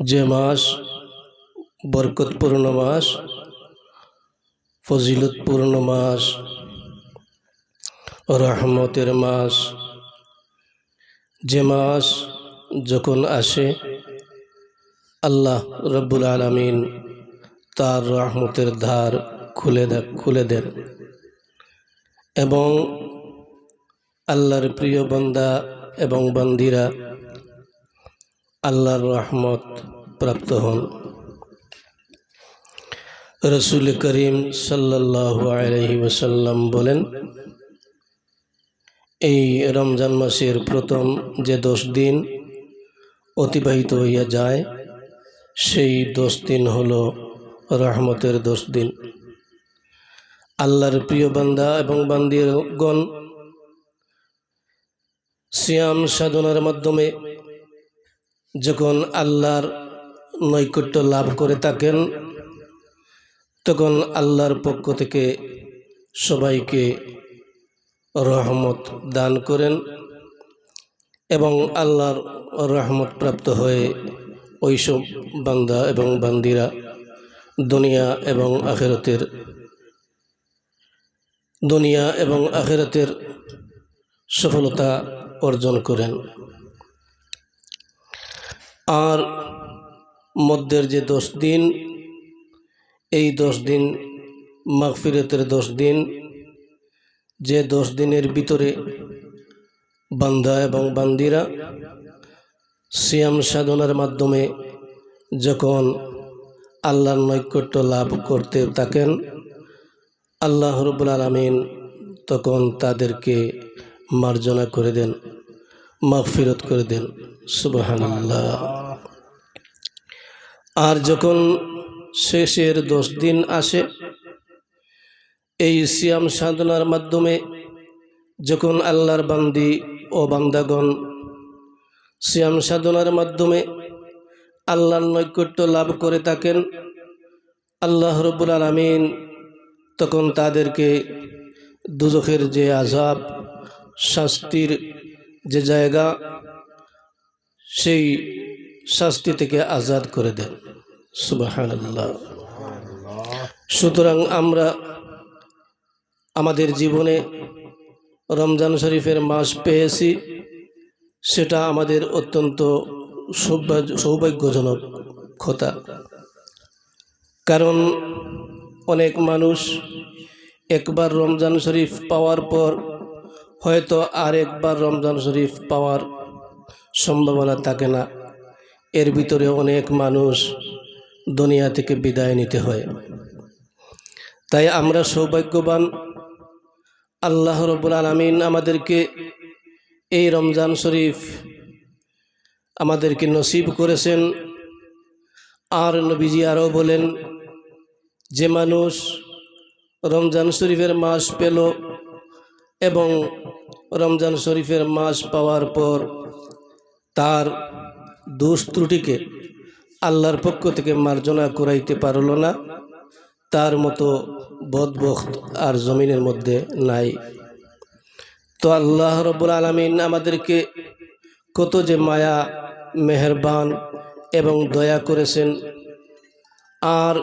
যে মাস বরকতপূর্ণ মাস, ফজিলতপূর্ণ মাস, রহমতের মাস, যে মাস যখন আসে আল্লাহ রব্বুল আলামিন তার রহমতের ধার খুলে দেন এবং আল্লাহর প্রিয় বান্দা এবং বান্দিরা আল্লাহর রহমত প্রাপ্ত হন। রসুল করিম সাল্লাল্লাহু আলাইহি ওয়াসাল্লাম বলেন, এই রমজান মাসের প্রথম যে 10 দিন অতিবাহিত হইয়া যায় সেই 10 দিন হলো রহমতের 10 দিন। আল্লাহর প্রিয় বান্দা এবং বান্দিগণ সিয়াম সাধনার মাধ্যমে যখন আল্লাহর নৈকট্য লাভ করে থাকেন তখন আল্লাহর পক্ষ থেকে সবাইকে রহমত দান করেন এবং আল্লাহর রহমত প্রাপ্ত হয়ে ওইসব বান্দা এবং বান্দিরা দুনিয়া এবং আখিরাতের সফলতা অর্জন করেন। আর মধ্যের যে 10 দিন, এই 10 দিন মাগফিরাতের 10 দিন, যে 10 দিনের ভিতরে বান্দা এবং বান্দিরা সিয়াম সাধনার মাধ্যমে যখন আল্লাহর নৈকট্য লাভ করতে থাকেন আল্লাহ রাব্বুল আলামিন তখন তাদেরকে মার্জনা করে দেন, মাগফিরাত করে দেন। সুবহানাল্লাহ। আর যখন শেষের 10 দিন আসে, এই সিয়াম সাধনার মাধ্যমে যখন আল্লাহর বান্দি ও বান্দাগণ সিয়াম সাধনার মাধ্যমে আল্লাহর নৈকট্য লাভ করে থাকেন আল্লাহ রাব্বুল আলামিন তখন তাদেরকে দুজখের যে আযাব, শাস্তির যে জায়গা, সেই শাস্তি থেকে আজাদ করে দেন। সুবহানাল্লাহ। সুতরাং আমরা আমাদের জীবনে রমজান শরীফের মাস পেয়েছি, সেটা আমাদের অত্যন্ত সৌভাগ্যজনক কথা। কারণ অনেক মানুষ একবার রমজান শরীফ পাওয়ার পর হয়তো আরেকবার রমজান শরীফ পাওয়ার সম্ভাবনা থাকে না। এর ভিতরে অনেক মানুষ দুনিয়া থেকে বিদায় নিতে হয়। তাই আমরা সৌভাগ্যবান, আল্লাহ রাব্বুল আলামিন আমাদেরকে এই রমজান শরীফ আমাদেরকে নসিব করেছেন। আর নবীজি আরও বলেন, যে মানুষ রমজান শরীফের মাস পেল এবং রমজান শরীফের মাস পাওয়ার পর তার দোষ ত্রুটিকে আল্লাহর পক্ষ থেকে মার্জনা করাইতে পারল না, তার মতো বদবখত আর জমিনের মধ্যে নাই। তো আল্লাহ রাব্বুল আলামিন আমাদেরকে কত যে মায়া, মেহেরবান এবং দয়া করেছেন। আর